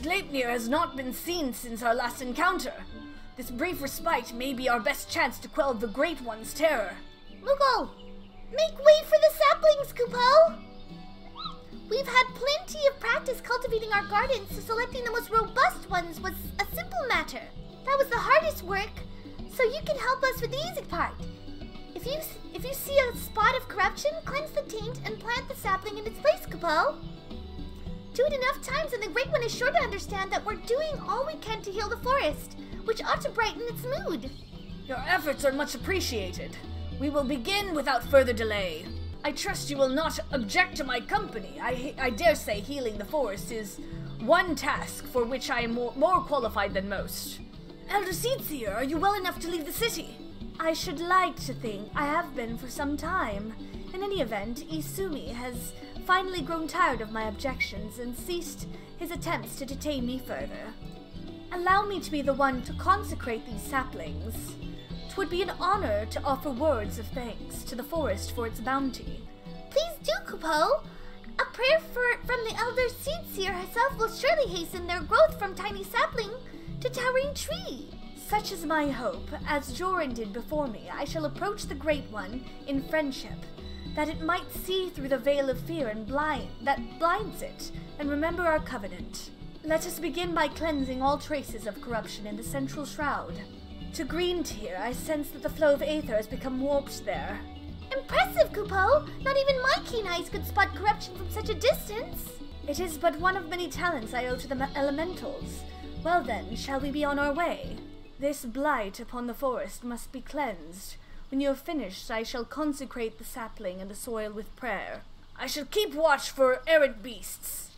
Gleipnir has not been seen since our last encounter. This brief respite may be our best chance to quell the Great One's terror. Moogle, make way for the saplings, Kupo! We've had plenty of practice cultivating our gardens, so selecting the most robust ones was a simple matter. That was the hardest work, so you can help us with the easy part. If you see a spot of corruption, cleanse the taint and plant the sapling in its place, Kupo. Do it enough times and the Great One is sure to understand that we're doing all we can to heal the forest, which ought to brighten its mood. Your efforts are much appreciated. We will begin without further delay. I trust you will not object to my company. I dare say healing the forest is one task for which I am more qualified than most. Elder Seedseer, are you well enough to leave the city? I should like to think I have been for some time. In any event, Isumi has finally grown tired of my objections and ceased his attempts to detain me further. Allow me to be the one to consecrate these saplings. 'Twould be an honor to offer words of thanks to the forest for its bounty. Please do, Kupo. A prayer from the Elder Seedseer herself will surely hasten their growth from tiny sapling to towering tree. Such is my hope. As Joran did before me, I shall approach the Great One in friendship, that it might see through the veil of fear and that blinds it, and remember our covenant. Let us begin by cleansing all traces of corruption in the central shroud. To Green Tier, I sense that the flow of aether has become warped there. Impressive, Kupo! Not even my keen eyes could spot corruption from such a distance. It is but one of many talents I owe to the elementals. Well then, shall we be on our way? This blight upon the forest must be cleansed. When you have finished, I shall consecrate the sapling and the soil with prayer. I shall keep watch for errant beasts.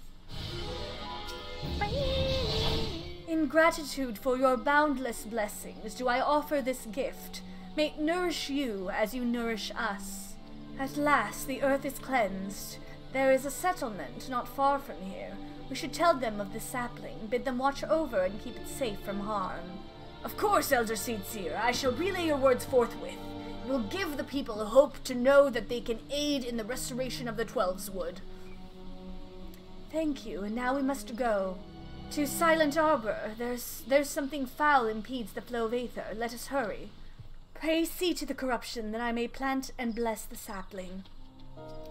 In gratitude for your boundless blessings, do I offer this gift. May it nourish you as you nourish us. At last, the earth is cleansed. There is a settlement not far from here. We should tell them of the sapling, bid them watch over and keep it safe from harm. Of course, Elder Seedseer, I shall relay your words forthwith. It will give the people hope to know that they can aid in the restoration of the Twelveswood. Thank you, and now we must go. To Silent Arbor, there's something foul impedes the flow of aether. Let us hurry. Pray see to the corruption that I may plant and bless the sapling.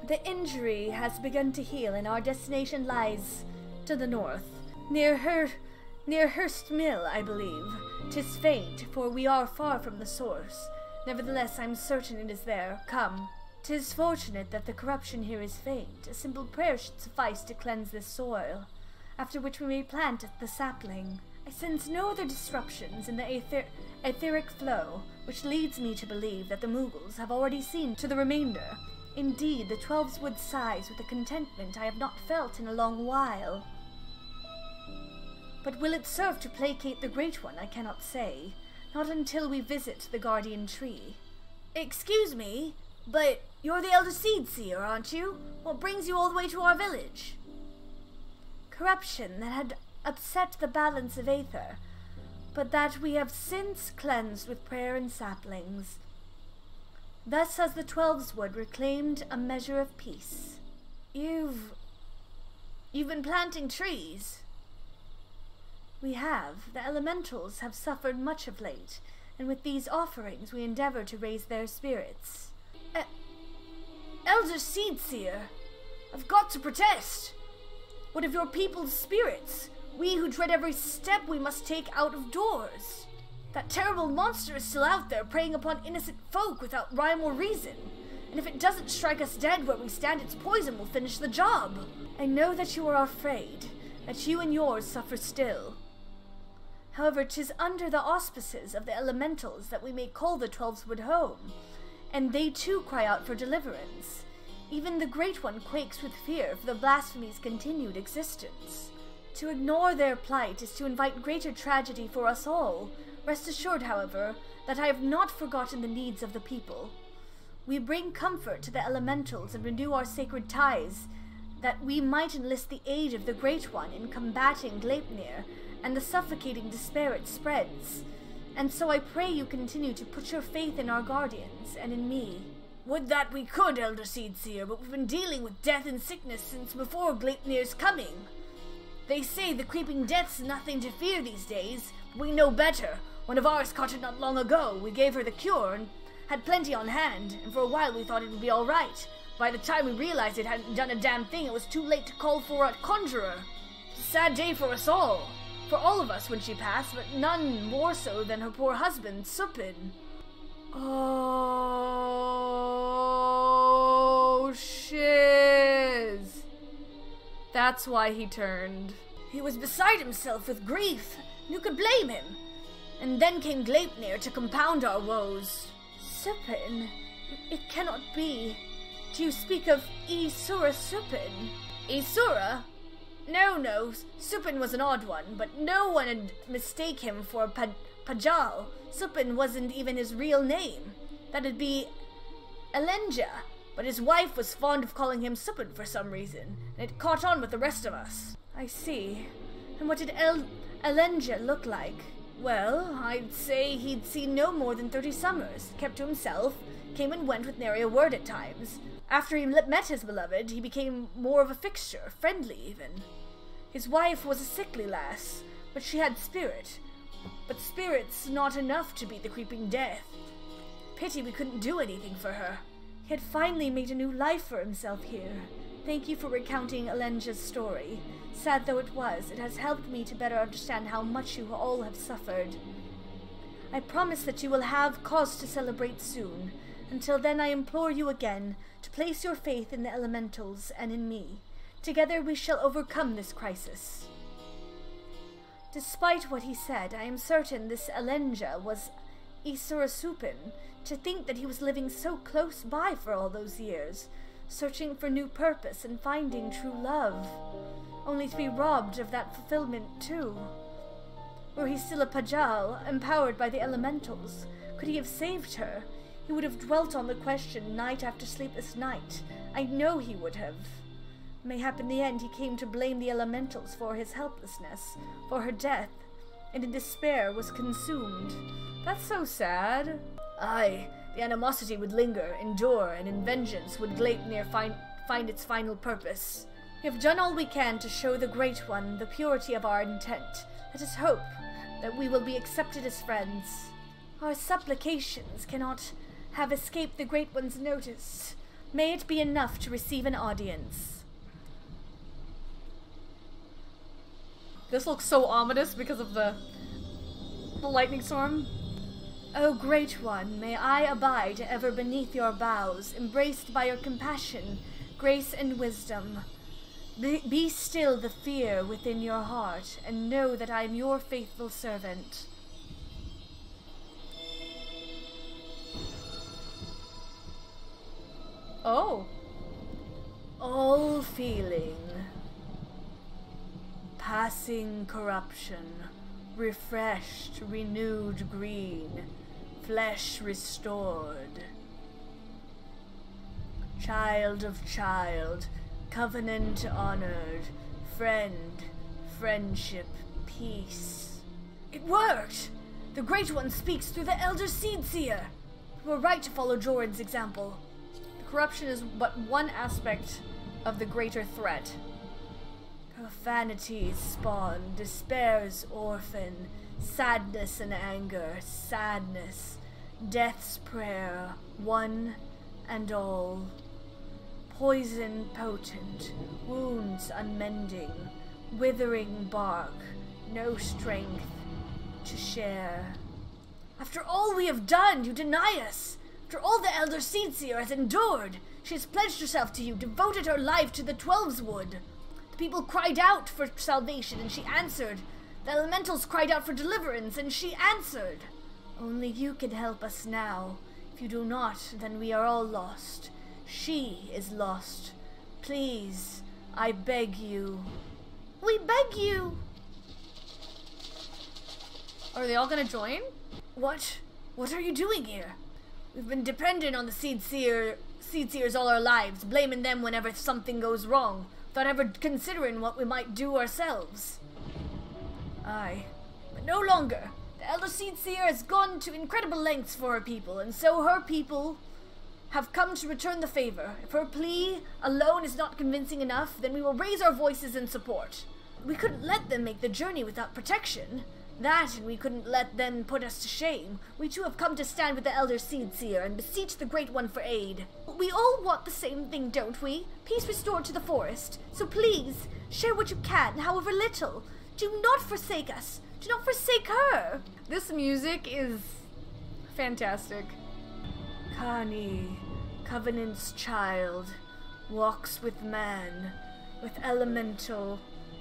The injury has begun to heal, and our destination lies to the north, near Hurst Mill, I believe. 'Tis faint, for we are far from the source. Nevertheless, I'm certain it is there. Come. 'Tis fortunate that the corruption here is faint. A simple prayer should suffice to cleanse this soil, after which we may plant the sapling. I sense no other disruptions in the etheric flow, which leads me to believe that the Moogles have already seen to the remainder. Indeed, the Twelveswood sighs with a contentment I have not felt in a long while. But will it serve to placate the Great One? I cannot say. Not until we visit the Guardian Tree. Excuse me, but you're the Elder Seedseer, aren't you? What brings you all the way to our village? Corruption that had upset the balance of aether, but that we have since cleansed with prayer and saplings. Thus has the Twelveswood reclaimed a measure of peace. You've been planting trees? We have. The elementals have suffered much of late, and with these offerings we endeavor to raise their spirits. Elder Seedseer, I've got to protest. What of your people's spirits? We who dread every step we must take out of doors. That terrible monster is still out there, preying upon innocent folk without rhyme or reason. And if it doesn't strike us dead where we stand, its poison will finish the job. I know that you are afraid, that you and yours suffer still. However, 'tis under the auspices of the elementals that we may call the Twelveswood home, and they too cry out for deliverance. Even the Great One quakes with fear for the blasphemy's continued existence. To ignore their plight is to invite greater tragedy for us all. Rest assured, however, that I have not forgotten the needs of the people. We bring comfort to the elementals and renew our sacred ties, that we might enlist the aid of the Great One in combating Gleipnir and the suffocating despair it spreads. And so I pray you continue to put your faith in our guardians and in me. Would that we could, Elder Seedseer, but we've been dealing with death and sickness since before Gleipnir's coming. They say the creeping death's nothing to fear these days. We know better. One of ours caught it not long ago. We gave her the cure and had plenty on hand, and for a while we thought it would be all right. By the time we realized it hadn't done a damn thing, it was too late to call for a conjurer. Sad day for us all. For all of us when she passed, but none more so than her poor husband, Supin. Oh, shiz. That's why he turned. He was beside himself with grief. Who could blame him? And then came Gleipnir to compound our woes. Supin? It cannot be. Do you speak of Isura Supin? Isura? No. Supin was an odd one, but no one would mistake him for Pajal. Supin wasn't even his real name. That'd be Elenja. But his wife was fond of calling him Supin for some reason, and it caught on with the rest of us. I see. And what did Elenja look like? Well, I'd say he'd seen no more than 30 summers, kept to himself, came and went with nary a word at times. After he met his beloved, he became more of a fixture, friendly even. His wife was a sickly lass, but she had spirit. But spirit's not enough to beat the creeping death. Pity we couldn't do anything for her. He had finally made a new life for himself here. Thank you for recounting Elenja's story. Sad though it was, it has helped me to better understand how much you all have suffered. I promise that you will have cause to celebrate soon. Until then, I implore you again to place your faith in the elementals and in me. Together we shall overcome this crisis. Despite what he said, I am certain this Elenja was Isura Supin. To think that he was living so close by for all those years, searching for new purpose and finding true love, only to be robbed of that fulfillment too. Were he still a Pajal, empowered by the elementals, could he have saved her? He would have dwelt on the question night after sleepless night. I know he would have. Mayhap in the end he came to blame the elementals for his helplessness, for her death, and in despair was consumed. That's so sad. Aye, the animosity would linger, endure, and in vengeance would Gleipnir find its final purpose. We have done all we can to show the Great One the purity of our intent. Let us hope that we will be accepted as friends. Our supplications cannot have escaped the Great One's notice. May it be enough to receive an audience. This looks so ominous because of the lightning storm. O Great One, may I abide ever beneath your boughs, embraced by your compassion, grace, and wisdom. Be still the fear within your heart, and know that I am your faithful servant. Oh. All feeling. Passing corruption. Refreshed, renewed green. Flesh restored. Child of child, covenant honored, friend, friendship, peace. It worked! The Great One speaks through the Elder Seedseer. We were right to follow Joran's example. The corruption is but one aspect of the greater threat. Profanities spawn, despair's orphan, sadness and anger, sadness, death's prayer, one and all. Poison potent, wounds unmending, withering bark, no strength to share. After all we have done, you deny us. After all the Elder Seedseer has endured, she has pledged herself to you, devoted her life to the Twelves Wood. The people cried out for salvation, and she answered. The elementals cried out for deliverance, and she answered. Only you can help us now. If you do not, then we are all lost. She is lost. Please, I beg you. We beg you. Are they all gonna join? What? What are you doing here? We've been dependent on the Seedseers all our lives, blaming them whenever something goes wrong, without ever considering what we might do ourselves. Aye, but no longer. The Elder Seedseer has gone to incredible lengths for her people, and so her people have come to return the favor. If her plea alone is not convincing enough, then we will raise our voices in support. We couldn't let them make the journey without protection. That, and we couldn't let them put us to shame. We too have come to stand with the Elder Seedseer and beseech the Great One for aid. We all want the same thing, don't we? Peace restored to the forest. So please, share what you can, however little. Do not forsake us. Do not forsake her. This music is fantastic. Kani, Covenant's child, walks with man, with elemental,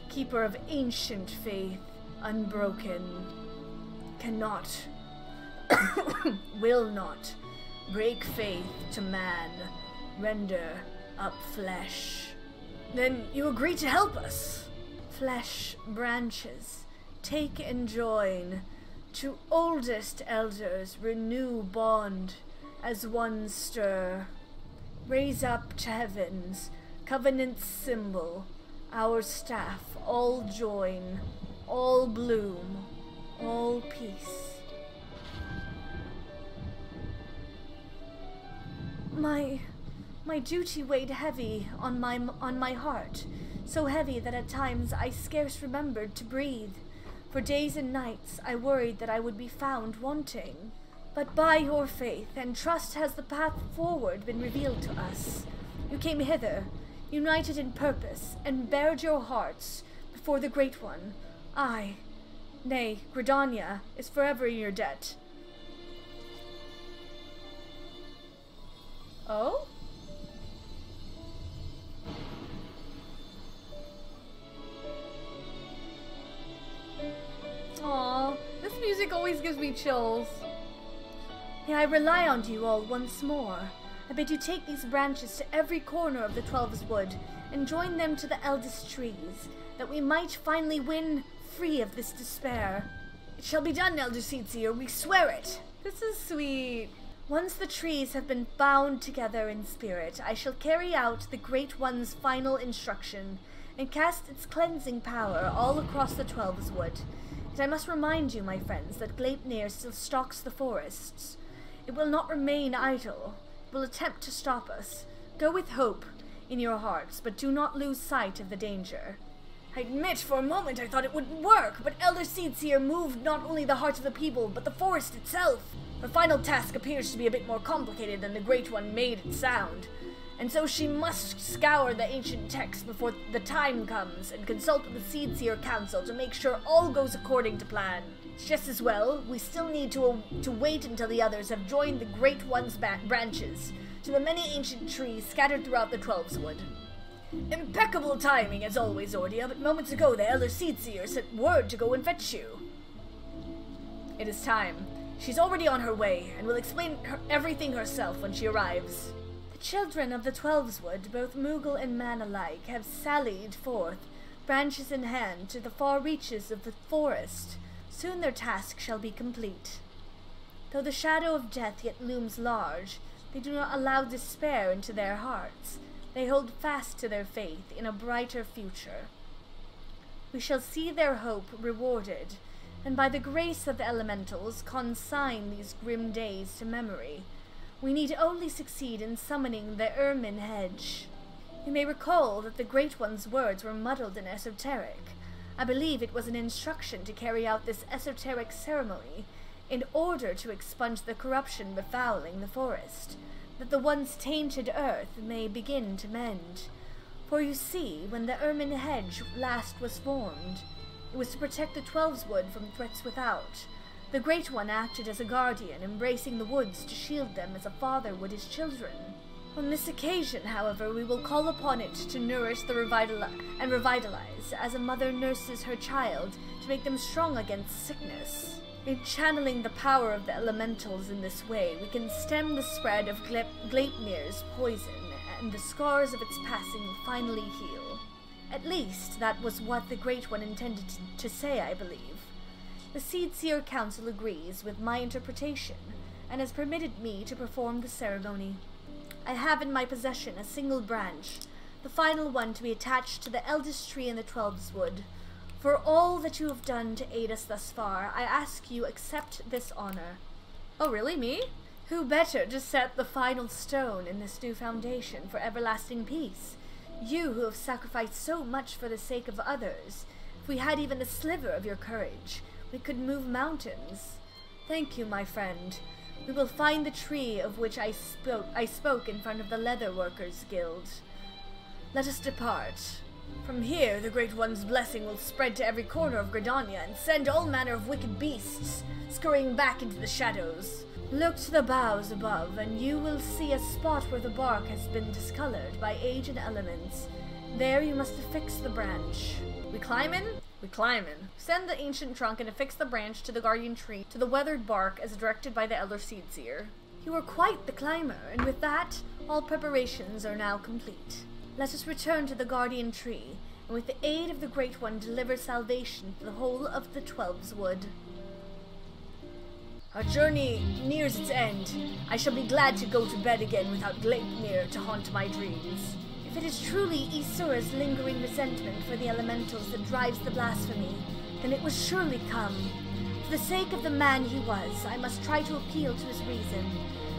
keeper of ancient faith, unbroken, cannot, will not, break faith to man, render up flesh. Then you agree to help us? Flesh branches, take and join, to oldest elders renew bond, as one stir, raise up to heavens, Covenant's symbol, our staff, all join, all bloom, all peace. My duty weighed heavy on my heart, so heavy that at times I scarce remembered to breathe. For days and nights I worried that I would be found wanting. But by your faith and trust has the path forward been revealed to us. You came hither, united in purpose, and bared your hearts before the Great One. I, nay, Gridania, is forever in your debt. Oh? Aw, this music always gives me chills. May I rely on you all once more. I bid you take these branches to every corner of the Twelves Wood and join them to the eldest trees, that we might finally win free of this despair. It shall be done, Elder Seedseer, we swear it. This is sweet. Once the trees have been bound together in spirit, I shall carry out the Great One's final instruction and cast its cleansing power all across the Twelves Wood. Yet I must remind you, my friends, that Gleipnir still stalks the forests. It will not remain idle. It will attempt to stop us. Go with hope in your hearts, but do not lose sight of the danger. I admit for a moment I thought it wouldn't work, but Elder Seedseer moved not only the hearts of the people, but the forest itself. Her final task appears to be a bit more complicated than the Great One made it sound, and so she must scour the ancient texts before the time comes and consult with the Seedseer Council to make sure all goes according to plan. Just as well, we still need to wait until the others have joined the Great One's branches to the many ancient trees scattered throughout the Twelves Wood. Impeccable timing, as always, Zordia, but moments ago the Elder Seedseer sent word to go and fetch you. It is time. She's already on her way, and will explain everything herself when she arrives. The children of the Twelves Wood, both Moogle and man alike, have sallied forth, branches in hand, to the far reaches of the forest. Soon their task shall be complete. Though the shadow of death yet looms large, they do not allow despair into their hearts. They hold fast to their faith in a brighter future. We shall see their hope rewarded, and by the grace of the elementals consign these grim days to memory. We need only succeed in summoning the ermine hedge. You may recall that the Great One's words were muddled and esoteric. I believe it was an instruction to carry out this esoteric ceremony in order to expunge the corruption befouling the forest, that the once tainted earth may begin to mend. For you see, when the ermine hedge last was formed, it was to protect the Twelves Wood from threats without. The Great One acted as a guardian, embracing the woods to shield them as a father would his children. On this occasion, however, we will call upon it to nourish and revitalize, as a mother nurses her child, to make them strong against sickness. In channeling the power of the elementals in this way, we can stem the spread of Gleipnir's poison, and the scars of its passing finally heal. At least, that was what the Great One intended to say, I believe. The Seedseer Council agrees with my interpretation, and has permitted me to perform the ceremony. I have in my possession a single branch, the final one to be attached to the eldest tree in the Twelves Wood. For all that you have done to aid us thus far, I ask you accept this honor. Oh, really? Me? Who better to set the final stone in this new foundation for everlasting peace? You who have sacrificed so much for the sake of others, If we had even a sliver of your courage, we could move mountains. Thank you, my friend. We will find the tree of which I spoke in front of the Leather Workers Guild. Let us depart. From here, the Great One's blessing will spread to every corner of Gridania and send all manner of wicked beasts scurrying back into the shadows. Look to the boughs above, and you will see a spot where the bark has been discolored by age and elements. There you must affix the branch. We climbin'? We climbin'. Send the ancient trunk and affix the branch to the guardian tree to the weathered bark as directed by the Elder Seedseer. You are quite the climber, and with that, all preparations are now complete. Let us return to the guardian tree, and with the aid of the Great One deliver salvation to the whole of the Twelves Wood. Our journey nears its end. I shall be glad to go to bed again without Gleipnir to haunt my dreams. If it is truly Isura's lingering resentment for the elementals that drives the blasphemy, then it will surely come. For the sake of the man he was, I must try to appeal to his reason.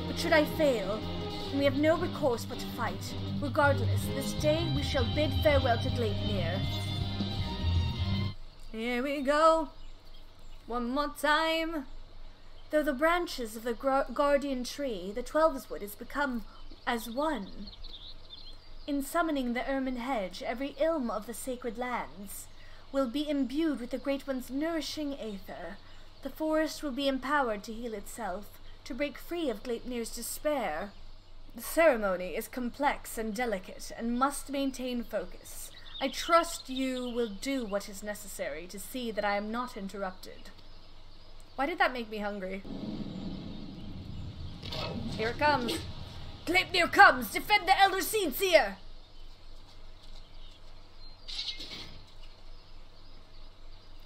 But should I fail, then we have no recourse but to fight. Regardless, this day we shall bid farewell to Gleipnir. Here we go. One more time. Though the branches of the guardian tree, the Twelveswood has become as one. In summoning the ermine hedge, every ilm of the sacred lands will be imbued with the Great One's nourishing aether. The forest will be empowered to heal itself, to break free of Gleipnir's despair. The ceremony is complex and delicate, and must maintain focus. I trust you will do what is necessary to see that I am not interrupted. Why did that make me hungry? Here it comes. Gleipnir comes! Defend the Elder Seedseer!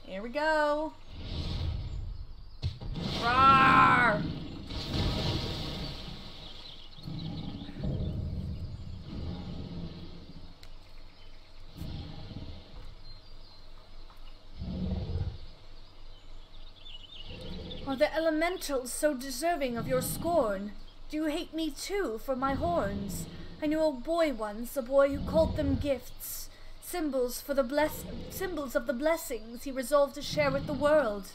Here we go. Roar! Are the elementals so deserving of your scorn? Do you hate me too for my horns? I knew a boy once, a boy who called them gifts, symbols of the blessings he resolved to share with the world.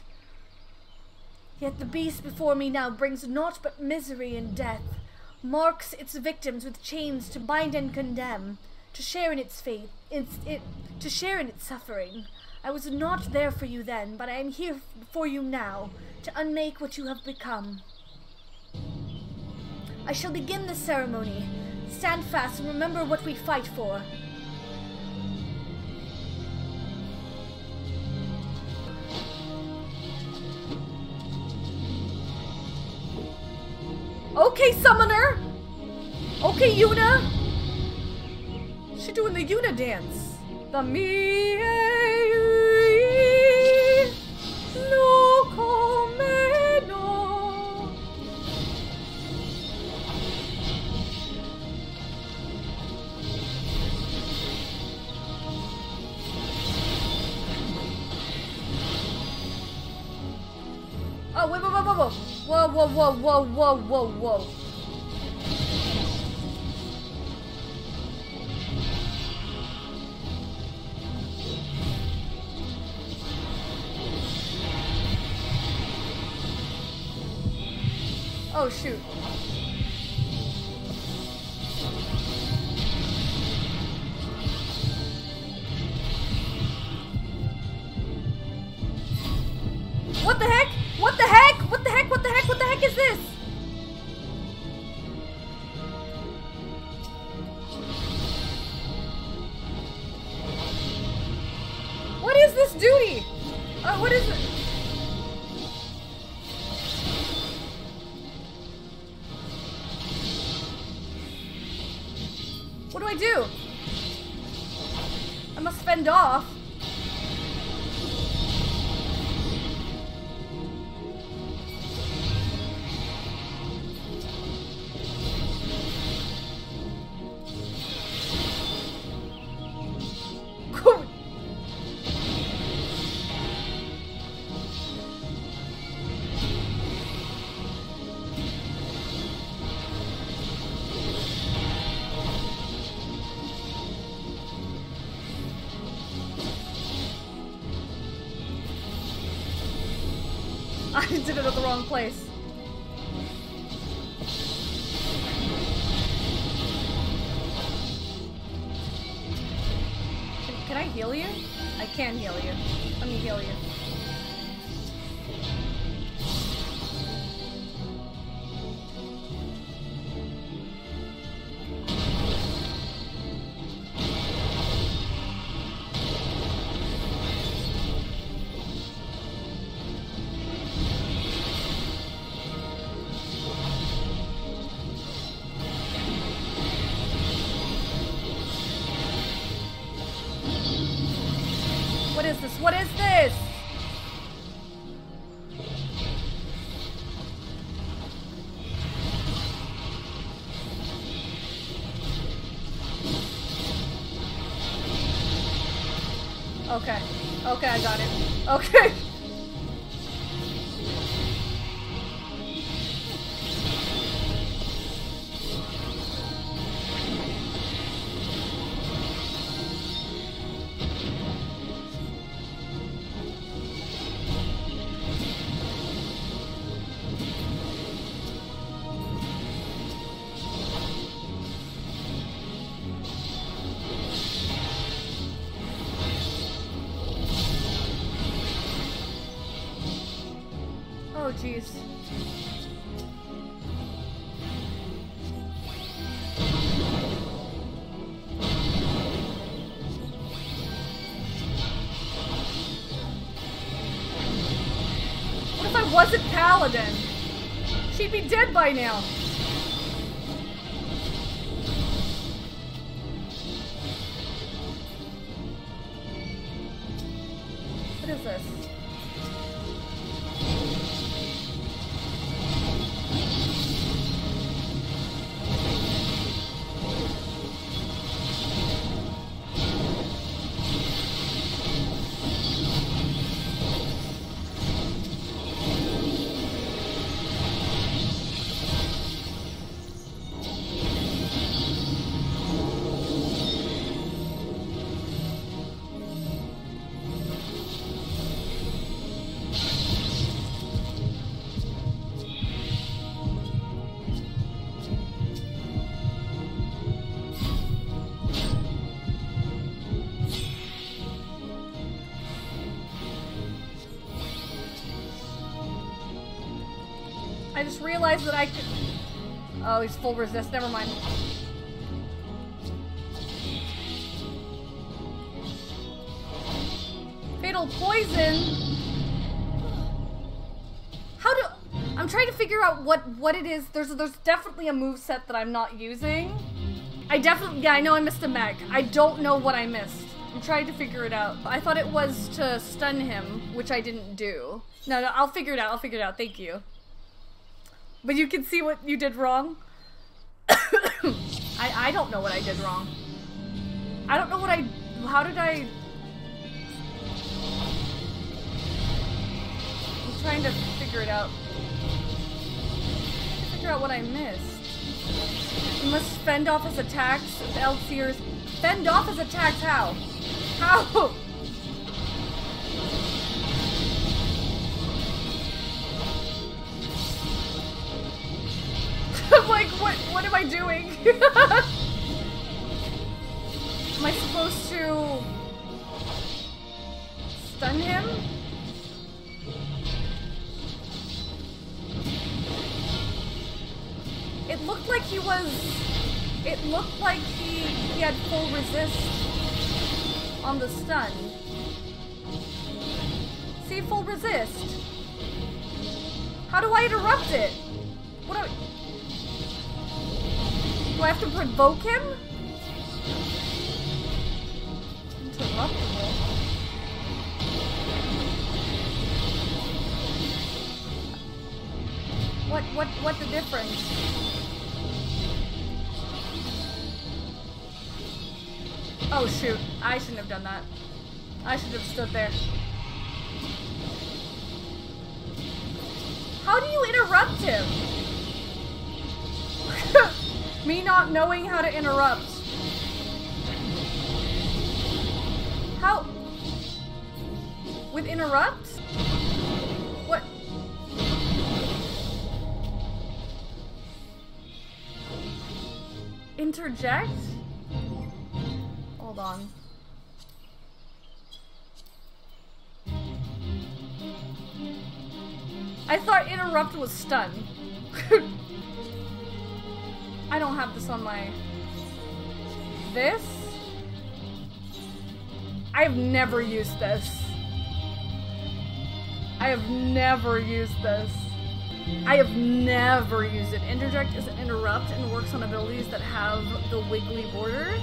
Yet the beast before me now brings naught but misery and death, marks its victims with chains to bind and condemn, to share in its fate, to share in its suffering. I was not there for you then, but I am here for you now, to unmake what you have become. I shall begin the ceremony. Stand fast and remember what we fight for. Okay, summoner! Okay, Yuna! She's doing the Yuna dance. The me no come no. Oh, wait, whoa, whoa, whoa, whoa, whoa, whoa, whoa. Oh, shoot. What the heck? What the heck? What the heck? What the heck? What the heck is this? What is this duty? What is it? What do I do? I must fend off. I did it at the wrong place. Can I heal you? I can heal you. Let me heal you. What is this? What is this? Okay. Okay, I got it. Okay. Oh, jeez. What if I wasn't Paladin? She'd be dead by now. What is this? I just realized that I could... Oh, he's full resist. Never mind. Fatal poison? How do... I'm trying to figure out what it is. There's definitely a moveset that I'm not using. Yeah, I know I missed a mech. I don't know what I missed. I'm trying to figure it out. I thought it was to stun him, which I didn't do. No, I'll figure it out. I'll figure it out. Thank you. But you can see what you did wrong. I don't know what I did wrong. I don't know what how did I... I'm trying to figure it out. Figure out what I missed. You must fend off his attacks with Elixir's... Fend off his attacks how? How? I'm like, what am I doing? Am I supposed to stun him? It looked like he had full resist on the stun. See, full resist. How do I interrupt it? Do I have to provoke him? Interruptible. What's the difference? Oh shoot, I shouldn't have done that. I should have stood there. How do you interrupt him? Me not knowing how to interrupt. How? With interrupt? What? interject? Hold on. I thought interrupt was stun. I don't have this on my... This? I have never used this. I have never used this. I have never used it. Interject is an interrupt and works on abilities that have the wiggly border.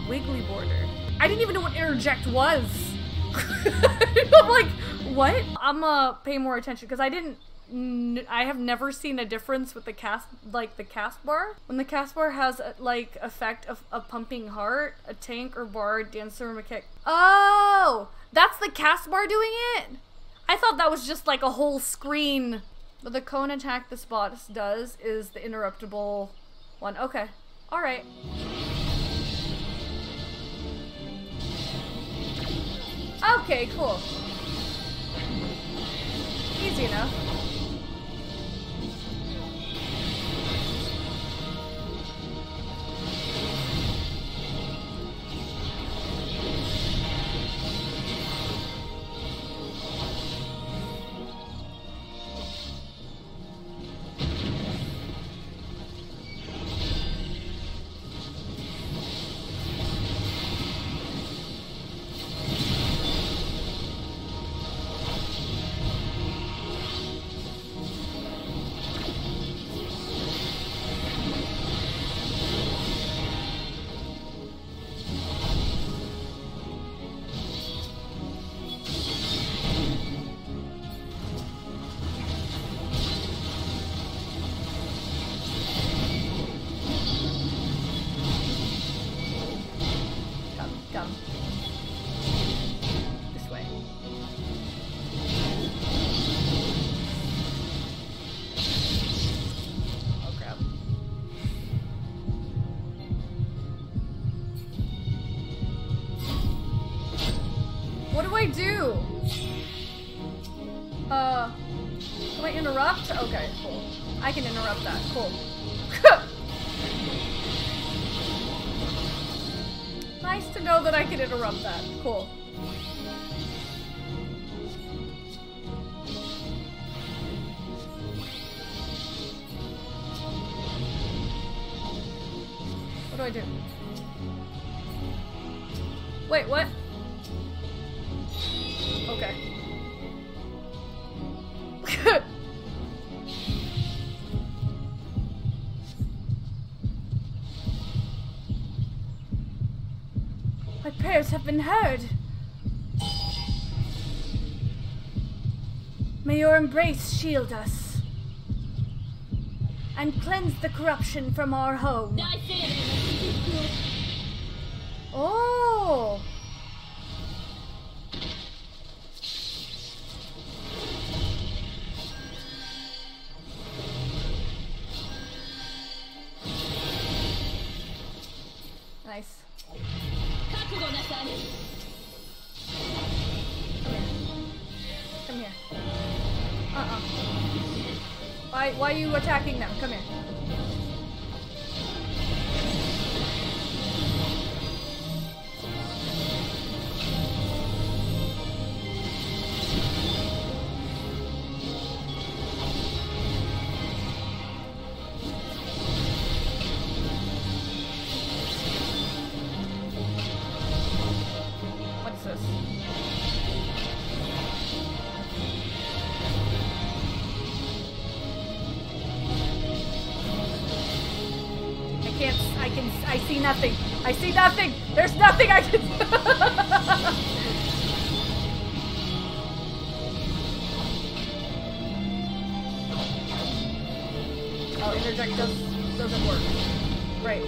Wiggly border. I didn't even know what interject was. I'm like, what? I'm gonna pay more attention because I have never seen a difference with the cast, like the cast bar. When the cast bar has a, like effect of a pumping heart, a tank or bard, dancer, mechanic. Oh, that's the cast bar doing it? I thought that was just like a whole screen. But the cone attack this boss does is the interruptible one. Okay, all right. Okay, cool. Easy enough. Do? Can I interrupt? Okay, cool. I can interrupt that. Cool. Nice to know that I can interrupt that. Cool. What do I do? Wait, what? Okay. My prayers have been heard. May your embrace shield us and cleanse the corruption from our home. Oh! Nice. Come here. Why are you attacking them? Come here. I see nothing. I see nothing. There's nothing I can. Oh, interject doesn't work. Great.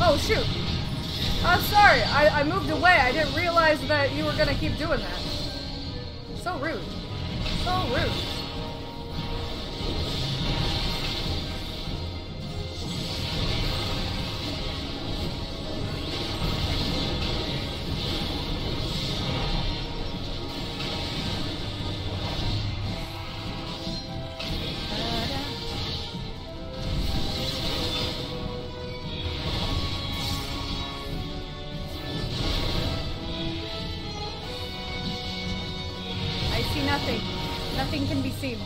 Oh shoot! I'm sorry, I moved away. I didn't realize that you were gonna keep doing that. So rude. So rude. nothing. Nothing can be seen.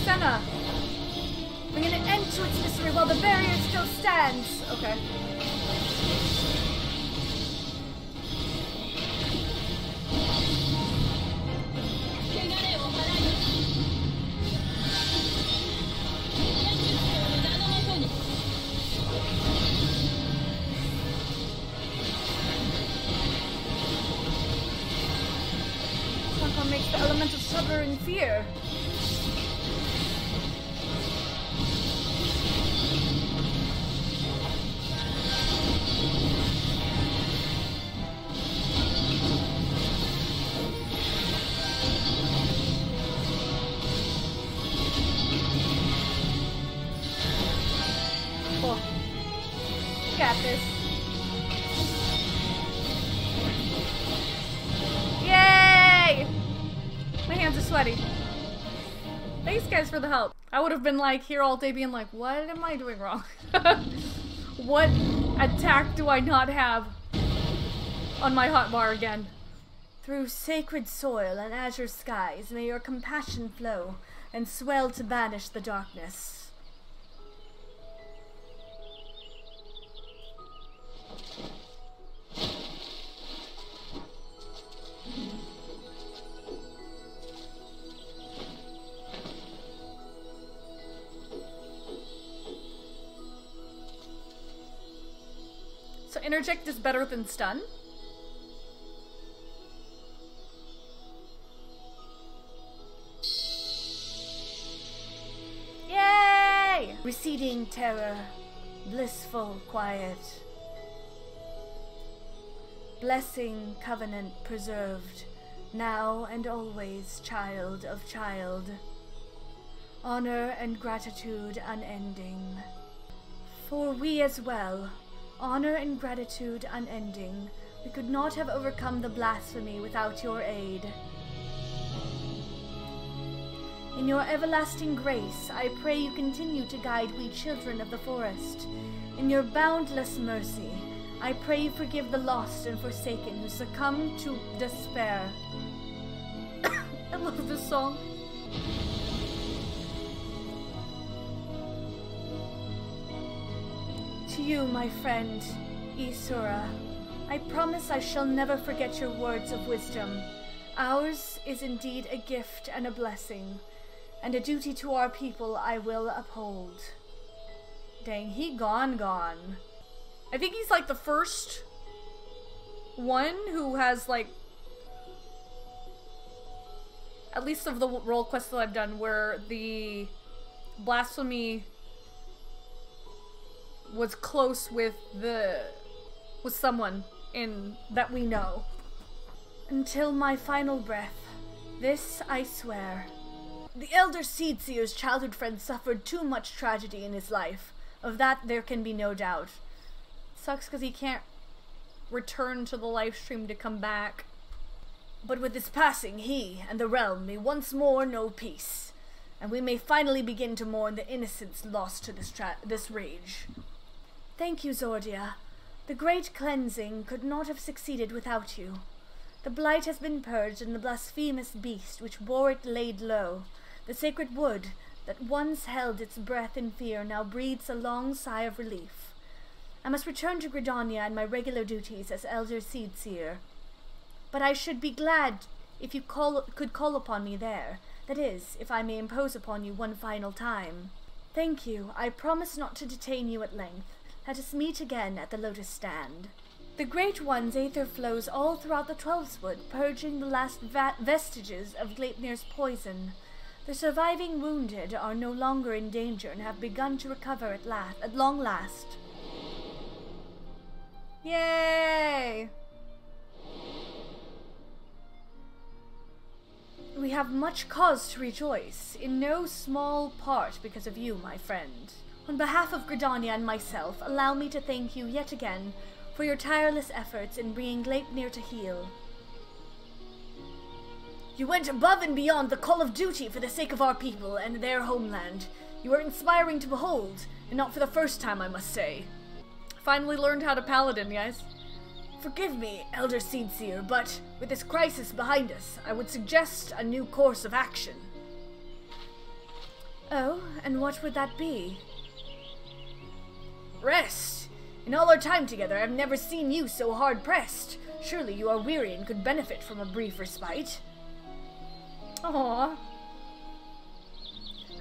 Senna! Bringing an end to its misery while the barrier still stands! Okay. Somehow makes the elemental shudder in fear. Got this. Yay! My hands are sweaty. Thanks guys for the help. I would have been like here all day being like, what am I doing wrong? What attack do I not have on my hotbar again? Through sacred soil and azure skies may your compassion flow and swell to banish the darkness. So interject is better than stun? Yay! Receding terror, blissful quiet. Blessing covenant preserved, now and always child of child. Honor and gratitude unending. For we as well, honor and gratitude unending, we could not have overcome the blasphemy without your aid. In your everlasting grace, I pray you continue to guide we children of the forest. In your boundless mercy, I pray you forgive the lost and forsaken who succumb to despair. I love this song. To you, my friend, Isura, I promise I shall never forget your words of wisdom. Ours is indeed a gift and a blessing, and a duty to our people I will uphold. Dang, he gone. I think he's like the first one who has like, at least of the role quests that I've done, where the blasphemy was close with someone in that we know. Until my final breath, this I swear. The elder Seedseer's childhood friend suffered too much tragedy in his life. Of that there can be no doubt. Sucks because he can't return to the live stream to come back. But with his passing, he and the realm may once more know peace, and we may finally begin to mourn the innocence lost to this rage. Thank you, Zordia. The great cleansing could not have succeeded without you. The blight has been purged, and the blasphemous beast which bore it laid low. The sacred wood that once held its breath in fear now breathes a long sigh of relief. I must return to Gridania and my regular duties as Elder Seedseer. But I should be glad if you could call upon me there. That is, if I may impose upon you one final time. Thank you. I promise not to detain you at length. Let us meet again at the Lotus Stand. The Great One's aether flows all throughout the Twelveswood, purging the last vestiges of Gleipnir's poison. The surviving wounded are no longer in danger and have begun to recover at long last. Yay! We have much cause to rejoice, in no small part because of you, my friend. On behalf of Gridania and myself, allow me to thank you yet again for your tireless efforts in bringing Gleipnir to heel. You went above and beyond the call of duty for the sake of our people and their homeland. You are inspiring to behold, and not for the first time, I must say. Finally learned how to paladin, guys. Forgive me, Elder Seedseer, but with this crisis behind us, I would suggest a new course of action. Oh, and what would that be? Rest. In all our time together, I've never seen you so hard-pressed. Surely you are weary and could benefit from a brief respite. Aww.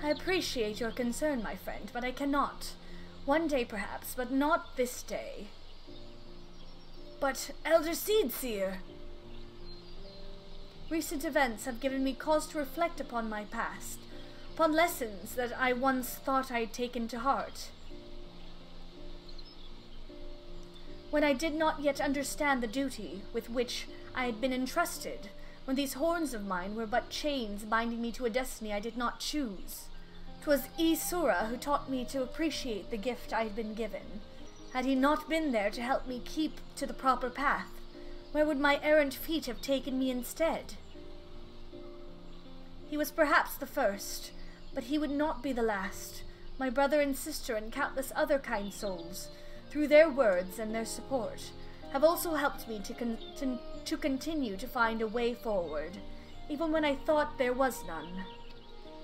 I appreciate your concern, my friend, but I cannot. One day perhaps, but not this day. But, Elder Seedseer... Recent events have given me cause to reflect upon my past, upon lessons that I once thought I had taken to heart. When I did not yet understand the duty with which I had been entrusted, when these horns of mine were but chains binding me to a destiny I did not choose. 'Twas Isura who taught me to appreciate the gift I had been given. Had he not been there to help me keep to the proper path, where would my errant feet have taken me instead? He was perhaps the first, but he would not be the last. My brother and sister and countless other kind souls, through their words and their support, have also helped me to continue to find a way forward, even when I thought there was none.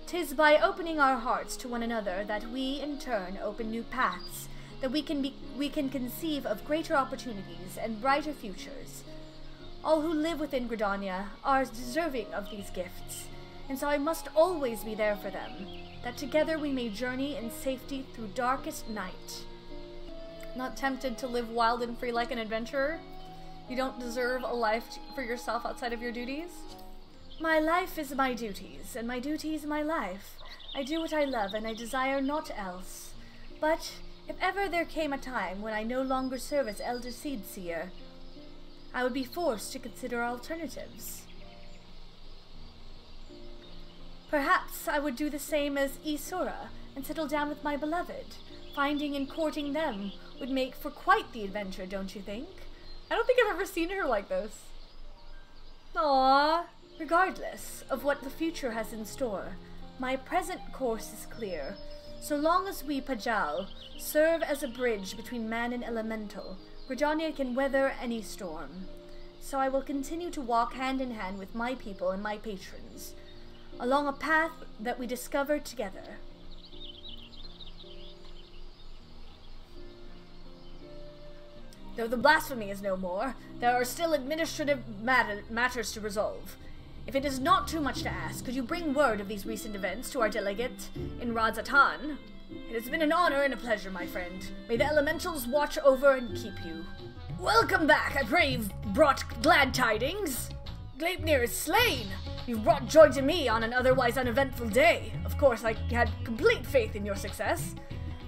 'Tis by opening our hearts to one another that we, in turn, open new paths, that we can conceive of greater opportunities and brighter futures. All who live within Gridania are deserving of these gifts, and so I must always be there for them, that together we may journey in safety through darkest night. Not tempted to live wild and free like an adventurer? You don't deserve a life for yourself outside of your duties? My life is my duties, and my duties my life. I do what I love, and I desire naught else. But if ever there came a time when I no longer serve as Elder Seedseer, I would be forced to consider alternatives. Perhaps I would do the same as Isura and settle down with my beloved. Finding and courting them would make for quite the adventure, don't you think? I don't think I've ever seen her like this. Aww. Regardless of what the future has in store, my present course is clear. So long as we Pajal serve as a bridge between man and elemental, Gridania can weather any storm. So I will continue to walk hand in hand with my people and my patrons, along a path that we discovered together. Though the blasphemy is no more, there are still administrative matters to resolve. If it is not too much to ask, could you bring word of these recent events to our delegate in Radzatan? It has been an honor and a pleasure, my friend. May the elementals watch over and keep you. Welcome back. I pray you've brought glad tidings. Gleipnir is slain. You've brought joy to me on an otherwise uneventful day. Of course, I had complete faith in your success,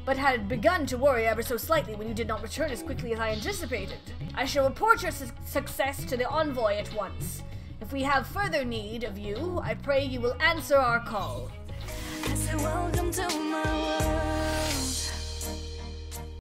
but had begun to worry ever so slightly when you did not return as quickly as I anticipated. I shall report your success to the envoy at once. If we have further need of you, I pray you will answer our call. I say welcome to my world.